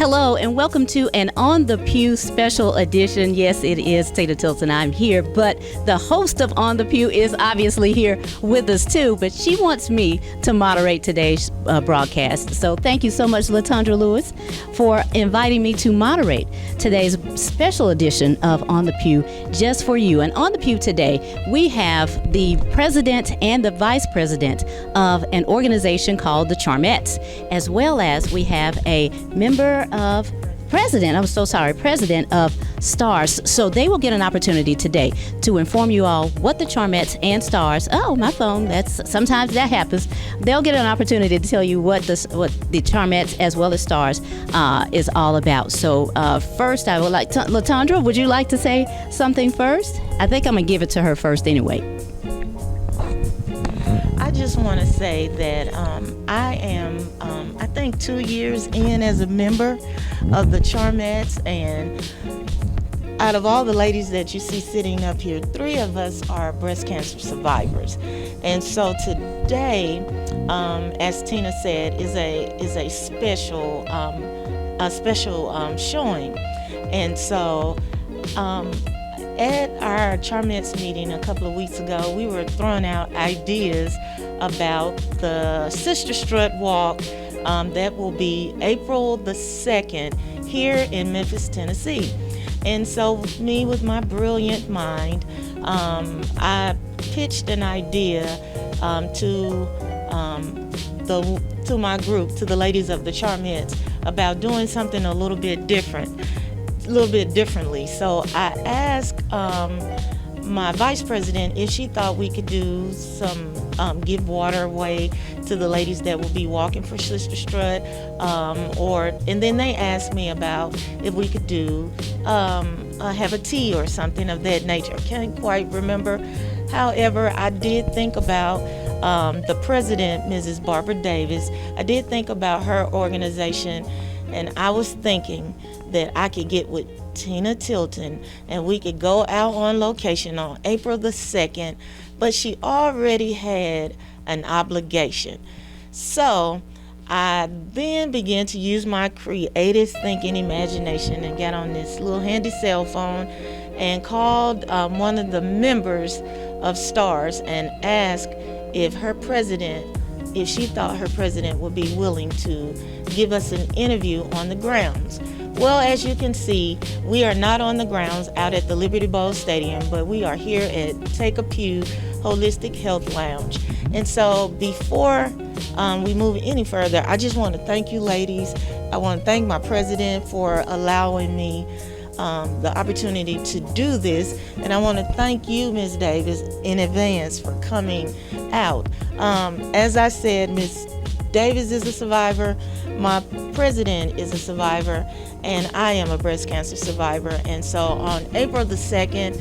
Hello and welcome to an On the Pew special edition. Yes, it is Tina Tilton. I'm here, but the host of On the Pew is obviously here with us too, but she wants me to moderate today's broadcast. So thank you so much, LaTondra Lewis, for inviting me to moderate today's special edition of On the Pew just for you. And On the Pew today, we have the president and the vice president of an organization called the Charmettes, as well as we have a member of president of STAARS. So they will get an opportunity today to inform you all what the Charmettes and STAARS, my phone, sometimes that happens. They'll get an opportunity to tell you what the Charmettes as well as STAARS is all about. So first I would like to, LaTondra, would you like to say something first? I think I'm gonna give it to her first anyway. I just want to say that I am, I think 2 years in as a member of the Charmettes, and out of all the ladies that you see sitting up here, 3 of us are breast cancer survivors. And so today, as Tina said, is a special showing. And so at our Charmettes meeting a couple of weeks ago, we were throwing out ideas about the Sister Strut Walk that will be April the 2nd here in Memphis, Tennessee. And so me, with my brilliant mind, I pitched an idea to my group, to the ladies of the Charmettes, about doing something a little bit differently. So I asked my vice president if she thought we could do some give water away to the ladies that will be walking for Sister Strut, and then they asked me about if we could do have a tea or something of that nature. I can't quite remember. However, I did think about the president, Mrs. Barbara Davis. I did think about her organization, and I was thinking that I could get with Tina Tilton and we could go out on location on April the 2nd, but she already had an obligation. So I then began to use my creative thinking imagination and got on this little handy cell phone and called one of the members of STAARS and asked if she thought her president would be willing to give us an interview on the grounds. Well, as you can see, we are not on the grounds out at the Liberty Bowl Stadium, but we are here at Take a Pew Holistic Health Lounge. And so before we move any further, I just want to thank you ladies. I want to thank my president for allowing me the opportunity to do this. And I want to thank you, Ms. Davis, in advance for coming out. As I said, Ms. Davis is a survivor, my president is a survivor, and I am a breast cancer survivor. And so on April the 2nd,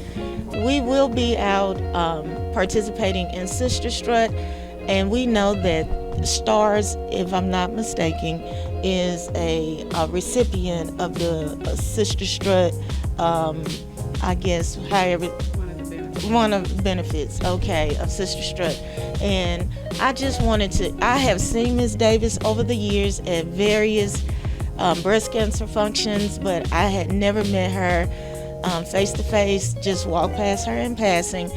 we will be out participating in Sister Strut, and we know that STAARS, if I'm not mistaken, is a recipient of the Sister Strut, I guess, however, one of the benefits, okay, of Sister Strut. And I just wanted to, I have seen Ms. Davis over the years at various breast cancer functions, but I had never met her face to face, just walked past her in passing,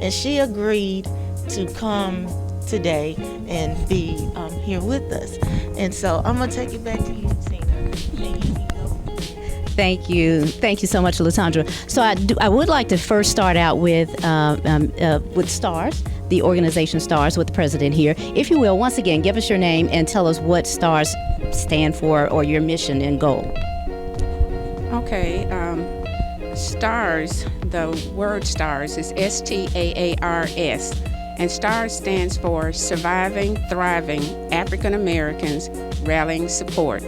and she agreed to come today and be here with us. And so I'm gonna take it back to you, Tina. Thank you so much, LaTondra. So I would like to first start out with STAARS, the organization STAARS, with the president here. If you will, once again, give us your name and tell us what STAARS stand for, or your mission and goal. Okay, STAARS, the word STAARS is STAARS, and STAARS stands for Surviving, Thriving African Americans Rallying Support.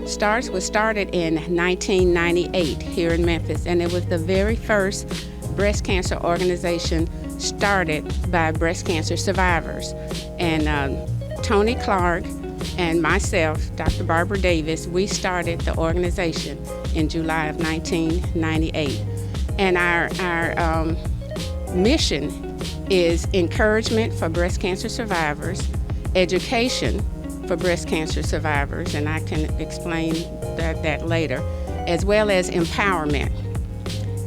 STAARS was started in 1998 here in Memphis, and it was the very first breast cancer organization started by breast cancer survivors. And Tony Clark and myself, Dr. Barbara Davis, we started the organization in July of 1998. And our mission is encouragement for breast cancer survivors, education, for breast cancer survivors, and I can explain that later, as well as empowerment.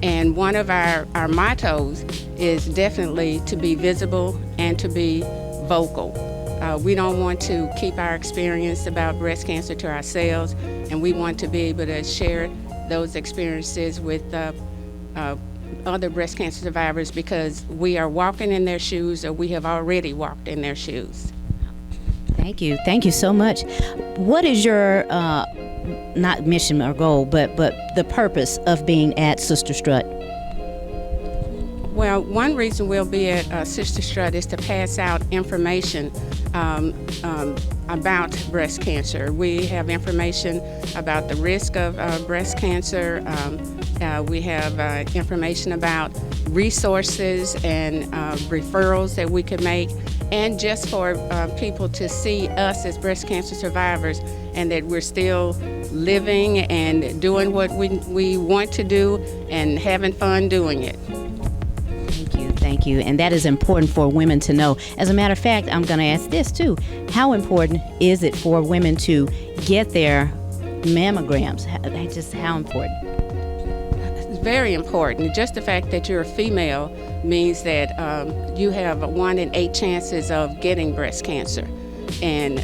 And one of our mottos is definitely to be visible and to be vocal. We don't want to keep our experience about breast cancer to ourselves, and we want to be able to share those experiences with other breast cancer survivors, because we are walking in their shoes, or we have already walked in their shoes. Thank you so much. What is your not mission or goal, but the purpose of being at Sister Strut? Well, one reason we'll be at Sister Strut is to pass out information about breast cancer. We have information about the risk of breast cancer. We have information about resources and referrals that we can make, and just for people to see us as breast cancer survivors, and that we're still living and doing what we want to do and having fun doing it. Thank you. And that is important for women to know. As a matter of fact, I'm going to ask this too. How important is it for women to get their mammograms? Just how important? It's very important. Just the fact that you're a female means that you have 1 in 8 chances of getting breast cancer. And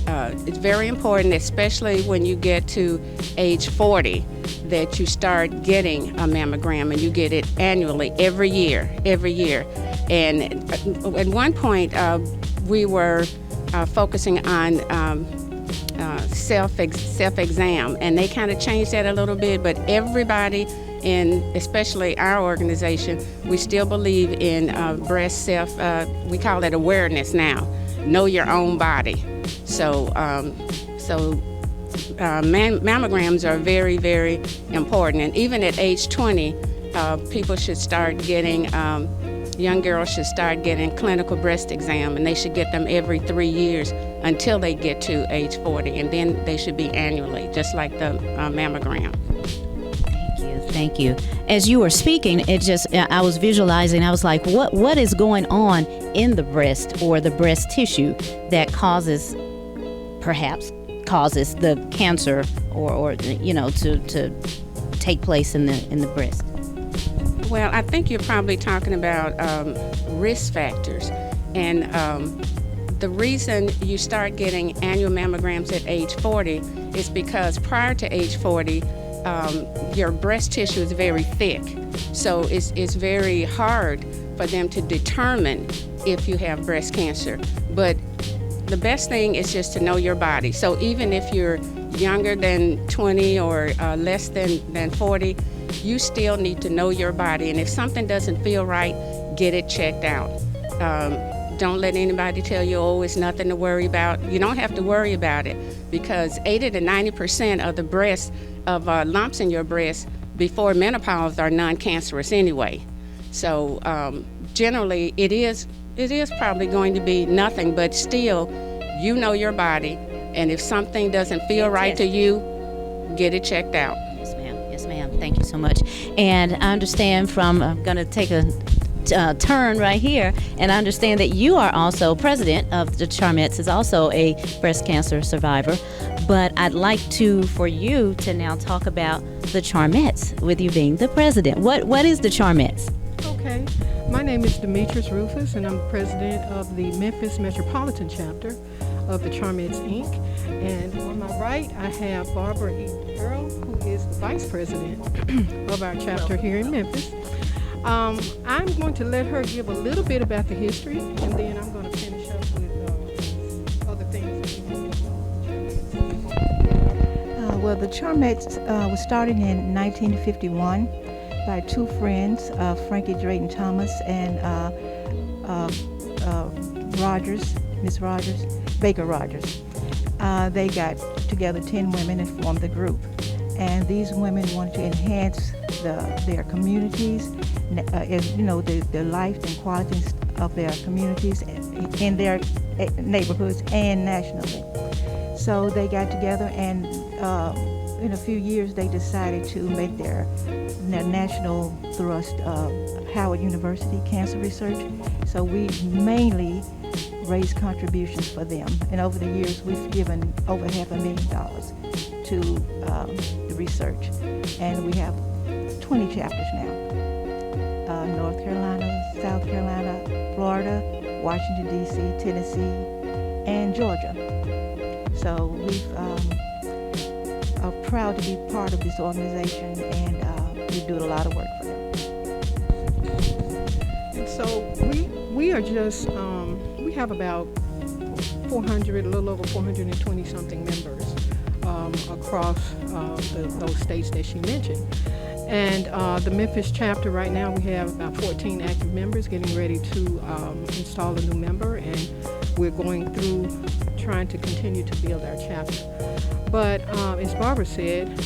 it's very important, especially when you get to age 40, that you start getting a mammogram, and you get it annually, every year. And at one point, we were focusing on self-exam, and they kind of changed that a little bit, but everybody, especially our organization, we still believe in breast we call it awareness now, know your own body. So mammograms are very, very important. And even at age 20, people should start getting, young girls should start getting clinical breast exam, and they should get them every 3 years until they get to age 40, and then they should be annually, just like the mammogram. Thank you. As you were speaking, I was visualizing, I was like, what is going on in the breast or the breast tissue that perhaps causes the cancer or to take place in the breast? Well, I think you're probably talking about risk factors. And the reason you start getting annual mammograms at age 40 is because prior to age 40, your breast tissue is very thick. So it's very hard for them to determine if you have breast cancer. But the best thing is just to know your body. So even if you're younger than 20 or less than 40, you still need to know your body. And if something doesn't feel right, get it checked out. Don't let anybody tell you, oh, it's nothing to worry about. You don't have to worry about it, because 80 to 90% of the lumps in your breast before menopause are non-cancerous anyway. So generally, it is probably going to be nothing, but still, you know your body, and if something doesn't feel right to you, get it checked out. Yes, ma'am. Thank you so much. And I understand I'm going to take a turn right here, and I understand that you are also president of the Charmettes, is also a breast cancer survivor. But I'd like for you to now talk about the Charmettes, with you being the president. What is the Charmettes? Okay. My name is Demetrius Rufus, and I'm president of the Memphis Metropolitan Chapter of the Charmettes, Inc. And on my right, I have Barbara E. Earl, who is the vice president of our chapter here in Memphis. I'm going to let her give a little bit about the history, and then I'm going to finish up with other things. Well, the Charmettes was started in 1951 by two friends, Frankie Drayton Thomas and Miss Baker Rogers. They got together 10 women and formed the group. And these women wanted to enhance their communities, the life and qualities of their communities in their neighborhoods and nationally. So they got together, and in a few years they decided to make their national thrust of Howard University cancer research. So we mainly raise contributions for them. And over the years, we've given over $500,000 to the research. And we have 20 chapters now. North Carolina, South Carolina, Florida, Washington, D.C., Tennessee, and Georgia. So we are proud to be part of this organization, and we do a lot of work for them. And so we are just, we have about 400, a little over 420 something members across those states that she mentioned. And the Memphis chapter right now, we have about 14 active members getting ready to install a new member, and we're going through trying to continue to build our chapter. But as Barbara said,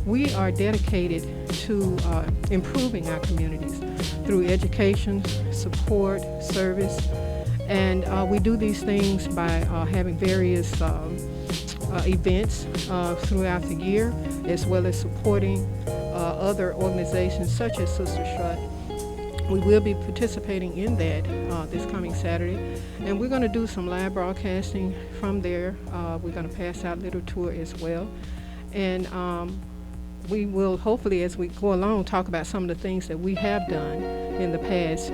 we are dedicated to improving our communities through education, support, service, and we do these things by having various events throughout the year, as well as supporting other organizations such as Sister Strut. We will be participating in that this coming Saturday, and we're going to do some live broadcasting from there. We're going to pass out literature as well, and we will hopefully, as we go along, talk about some of the things that we have done in the past,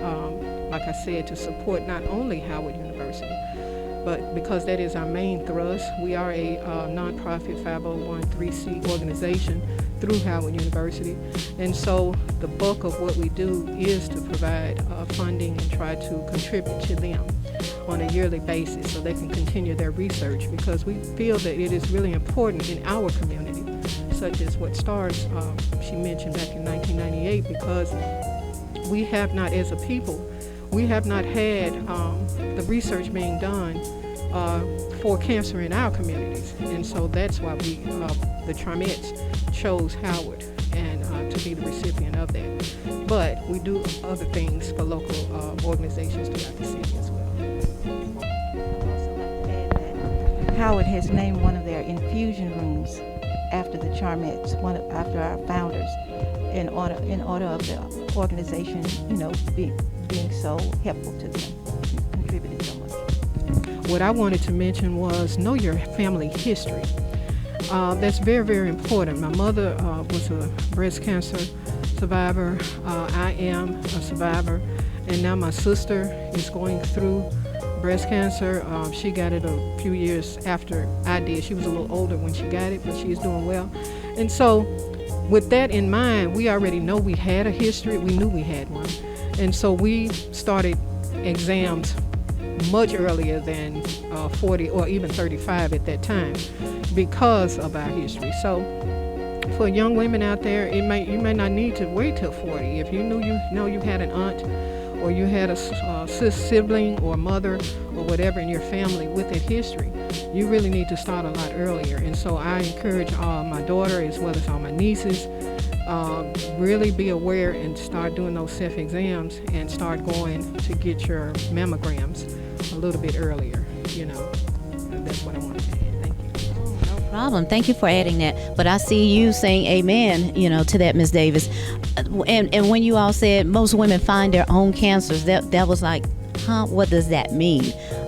like I said, to support not only Howard University, but because that is our main thrust. We are a nonprofit 501(c) organization through Howard University, and so the bulk of what we do is to provide funding and try to contribute to them on a yearly basis so they can continue their research, because we feel that it is really important in our community, such as what STAARS she mentioned back in 1998, because we have not, as a people, we have not had the research being done for cancer in our communities, and so that's why we, the Charmettes, chose Howard and to be the recipient of that. But we do other things for local organizations throughout the city as well. I'd also like to add that Howard has named one of their infusion rooms after the Charmettes, after our founders, in honor of the organization, being so helpful to them, contributing so much. What I wanted to mention was know your family history. That's very, very important. My mother was a breast cancer survivor. I am a survivor. And now my sister is going through breast cancer. She got it a few years after I did. She was a little older when she got it, but she's doing well. And so with that in mind, we already know we had a history. We knew we had one. And so we started exams much earlier than 40 or even 35 at that time because of our history. So for young women out there, you may not need to wait till 40. If you know you had an aunt or you had a sibling or mother or whatever in your family with that history, you really need to start a lot earlier. And so I encourage my daughter as well as all my nieces, really be aware and start doing those self-exams and start going to get your mammograms a little bit earlier, And that's what I wanted to add. Thank you. No problem. Thank you for adding that. But I see you saying amen, to that, Ms. Davis. And when you all said most women find their own cancers, that was like, what does that mean?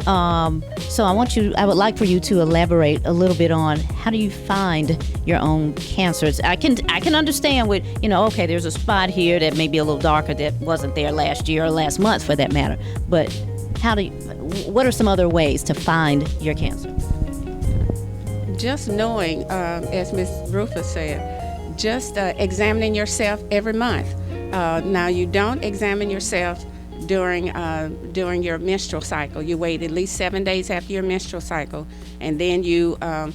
So I would like for you to elaborate a little bit on how do you find your own cancers? I can understand with, okay, there's a spot here that may be a little darker that wasn't there last year or last month for that matter. But what are some other ways to find your cancer? Just knowing, as Ms. Rufus said, just examining yourself every month. Now, you don't examine yourself during your menstrual cycle. You wait at least 7 days after your menstrual cycle, and then you kind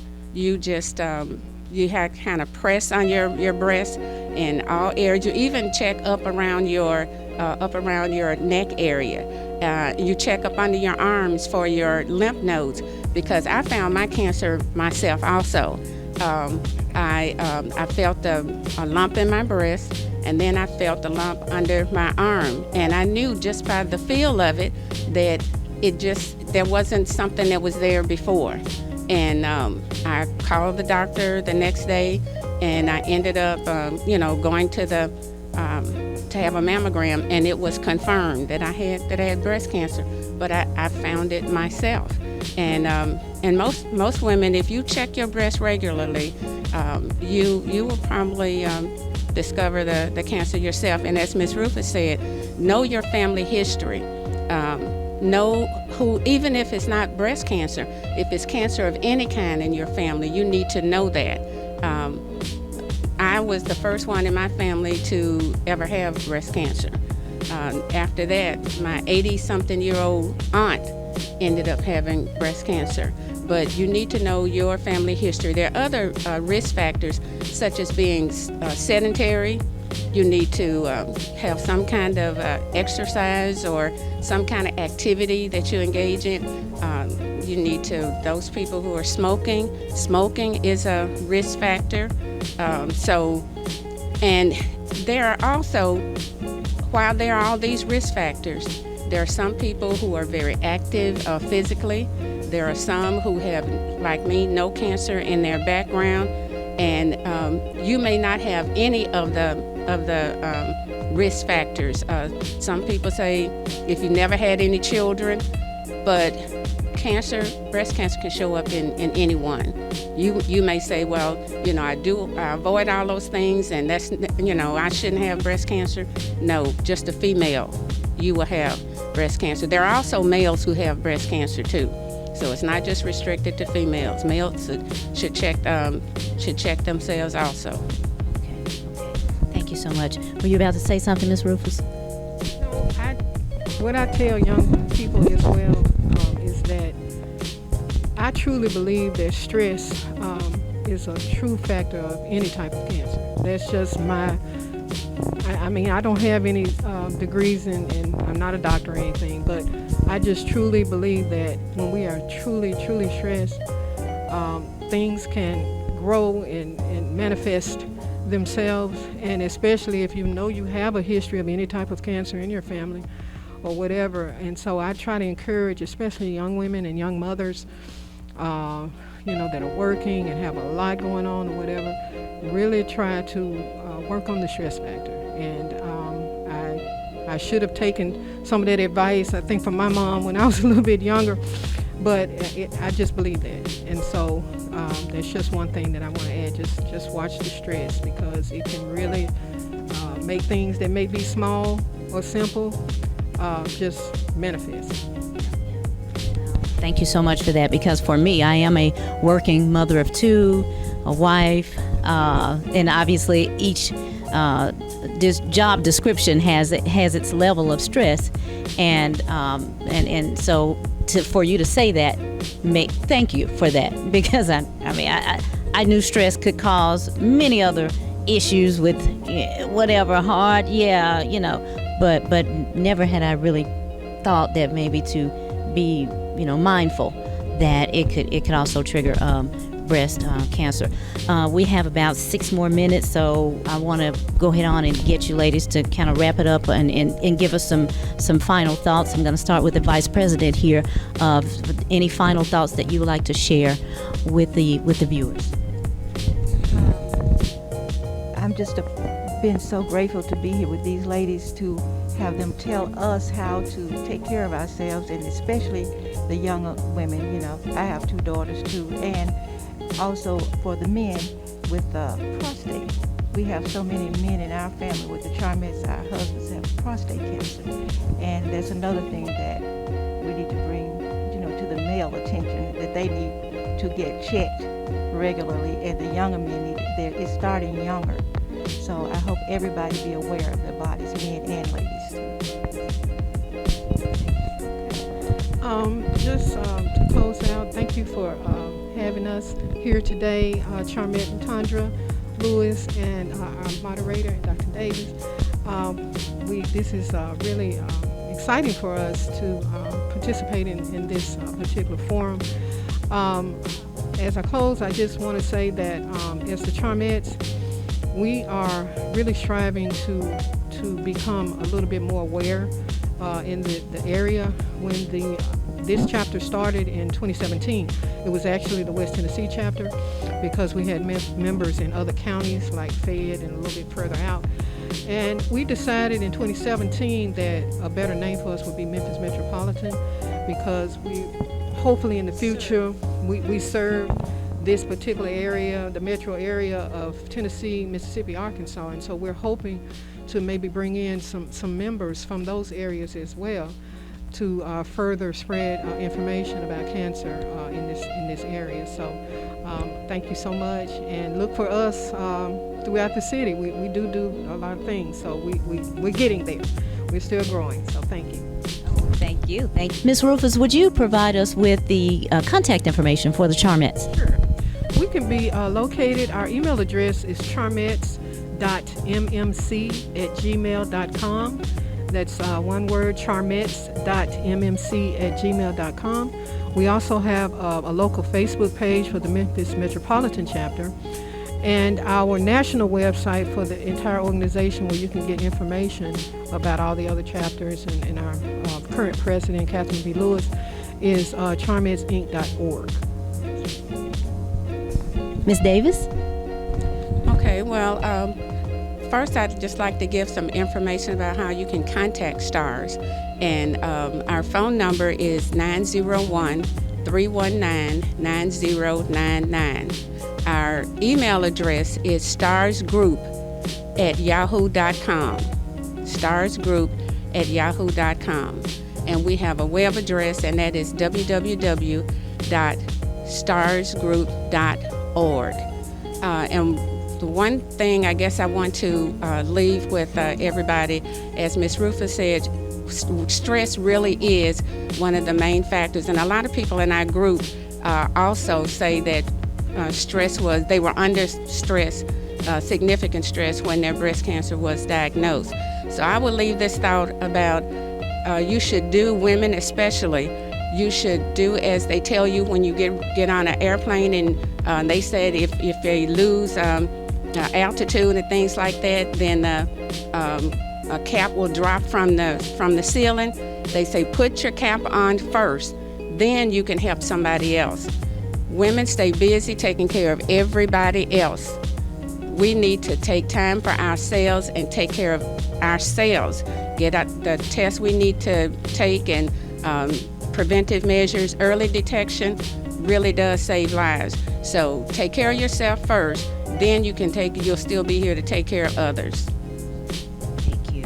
of press on your breast in all areas. You even check up around your neck area. You check up under your arms for your lymph nodes, because I found my cancer myself also. I felt a lump in my breast, and then I felt a lump under my arm, and I knew just by the feel of it that there wasn't something that was there before. And I called the doctor the next day, and I ended up going to have a mammogram, and it was confirmed that I had breast cancer. but I found it myself. And most women, if you check your breast regularly, you will probably discover the cancer yourself. And as Ms. Rufus said, know your family history. Know who, even if it's not breast cancer, if it's cancer of any kind in your family, you need to know that. I was the first one in my family to ever have breast cancer. After that, my 80-something-year-old aunt ended up having breast cancer. But you need to know your family history. There are other risk factors, such as being sedentary. You need to have some kind of exercise or some kind of activity that you engage in. You need to, those people who are smoking is a risk factor. And there are also, while there are all these risk factors, there are some people who are very active physically. There are some who have, like me, no cancer in their background, and you may not have any of the risk factors. Some people say if you never had any children, but breast cancer can show up in anyone. You may say, well, I avoid all those things, and that's, I shouldn't have breast cancer. No, just a female, you will have breast cancer. There are also males who have breast cancer too. So it's not just restricted to females. Males should check themselves also. Okay. Thank you so much. Were you about to say something, Ms. Rufus? No, what I tell young people as well is that I truly believe that stress is a true factor of any type of cancer. That's just I don't have any degrees and I'm not a doctor or anything, but I just truly believe that when we are truly stressed, things can grow and manifest themselves, and especially if you know you have a history of any type of cancer in your family or whatever. And so I try to encourage, especially young women and young mothers, that are working and have a lot going on or whatever, really try to work on the stress factor. And I should have taken some of that advice, I think, from my mom when I was a little bit younger, but I just believe that. And so that's just one thing that I want to add, just watch the stress, because it can really make things that may be small or simple just manifest. Thank you so much for that, because for me, I am a working mother of two, a wife, and obviously each this job description has its level of stress, and so for you to say that, thank you for that, because I knew stress could cause many other issues with whatever hard, but never had I really thought that maybe to be mindful that it could also trigger breast cancer. We have about 6 more minutes, so I want to go ahead on and get you ladies to kind of wrap it up and give us some final thoughts. I'm going to start with the Vice President here. Any final thoughts that you would like to share with the viewers? I'm just been so grateful to be here with these ladies, to have them tell us how to take care of ourselves, and especially the younger women. I have 2 daughters too, and also for the men with prostate. We have so many men in our family with the Charmettes. Our husbands have prostate cancer, and that's another thing that we need to bring, to the male attention, that they need to get checked regularly, and the younger men it's starting younger. So I hope everybody be aware of their bodies, men and ladies too. Just to close out, thank you for having us here today, Charmette and LaTondra, Lewis, and our moderator, Dr. Davis. This is really exciting for us to participate in this particular forum. As I close, I just want to say that as the Charmettes, we are really striving to become a little bit more aware in the area. When this chapter started in 2017, it was actually the West Tennessee chapter, because we had members in other counties like Fayette and a little bit further out. And we decided in 2017 that a better name for us would be Memphis Metropolitan. because we hopefully in the future we serve this particular area, the metro area of Tennessee, Mississippi, Arkansas, and so we're hoping to maybe bring in some members from those areas as well to further spread information about cancer in this area. So thank you so much, and look for us throughout the city. We do a lot of things, so we're getting there. We're still growing, so thank you. Thank you. Ms. Rufus, would you provide us with the contact information for the Charmettes? Sure. We can be located, our email address is charmettes.mmc@gmail.com. That's one word, charmettes.mmc@gmail.com. We also have a local Facebook page for the Memphis Metropolitan Chapter, and our national website for the entire organization where you can get information about all the other chapters, and our current president, Catherine B. Lewis, is charmettesinc.org. Ms. Davis? Okay, well, first I'd just like to give some information about how you can contact STAARS. And our phone number is 901-319-9099. Our email address is staarsgroup@yahoo.com. staarsgroup@yahoo.com. And we have a web address, and that is www.staarsgroup.org. And the one thing I guess I want to leave with everybody, as Ms. Rufus said, stress really is one of the main factors. And a lot of people in our group also say that they were under stress, significant stress, when their breast cancer was diagnosed. So I would leave this thought about you should do, women especially, you should do as they tell you when you get on an airplane, and they said if they lose altitude and things like that, then a cap will drop from the ceiling. They say put your cap on first, then you can help somebody else. Women stay busy taking care of everybody else. We need to take time for ourselves and take care of ourselves. Get out the tests we need to take, and preventive measures, early detection really does save lives. So take care of yourself first, then you'll still be here to take care of others. Thank you.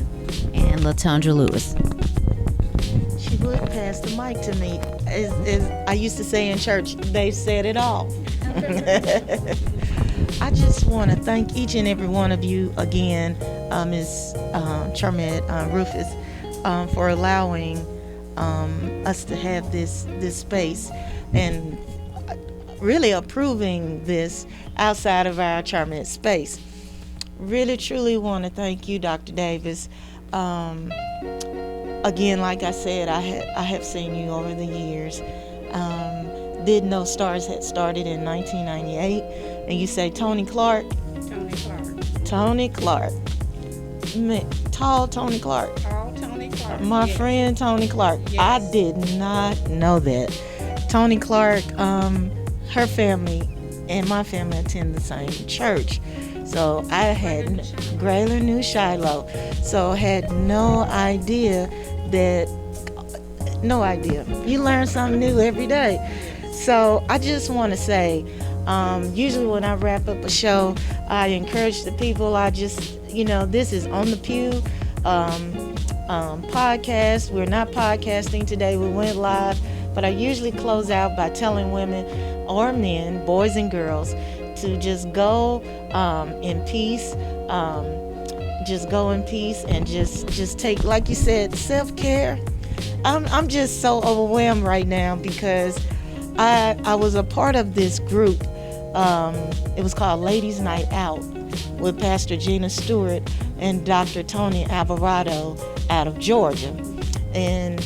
And LaTondra Lewis. She would pass the mic to me. As I used to say in church, they've said it all. I just want to thank each and every one of you again, Ms. Charmette Rufus, for allowing us to have this space, and really approving this outside of our Charmette space. Really, truly want to thank you, Dr. Davis. Again, like I said, I have seen you over the years. Didn't know STAARS had started in 1998. And you say Tony Clark? Tony Clark. Tall Tony Clark. My friend Tony Clark. Yes. I did not know that. Tony Clark, her family and my family attend the same church. So I had Grayler New Shiloh. So had no idea. You learn something new every day. So I just want to say, usually when I wrap up a show, I encourage the people, this is On the Pew podcast. We're not podcasting today. We went live. But I usually close out by telling women or men, boys and girls, to just go in peace. Just go in peace and just take, like you said, self-care. I'm just so overwhelmed right now because I was a part of this group. It was called Ladies Night Out with Pastor Gina Stewart and Dr. Tony Alvarado out of Georgia. And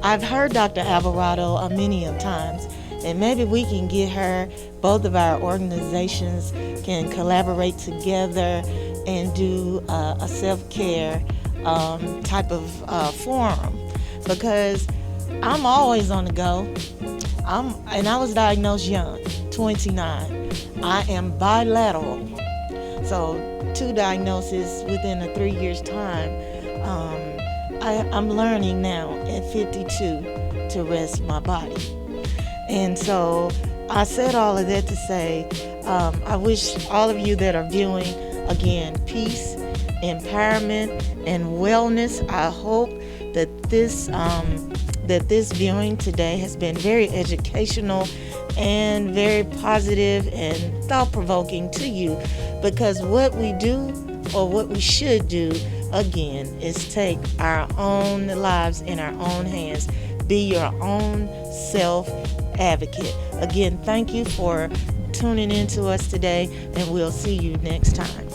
I've heard Dr. Alvarado many of times, and maybe we can get her, both of our organizations can collaborate together and do a self-care type of forum, because I'm always on the go. And I was diagnosed young, 29. I am bilateral. So 2 diagnoses within a 3 years time. I'm learning now at 52 to rest my body. And so I said all of that to say, I wish all of you that are viewing, again, peace, empowerment, and wellness. I hope that this viewing today has been very educational and very positive and thought-provoking to you, because what we do, or what we should do, again, is take our own lives in our own hands. Be your own self-advocate. Again, thank you for tuning in to us today, and we'll see you next time.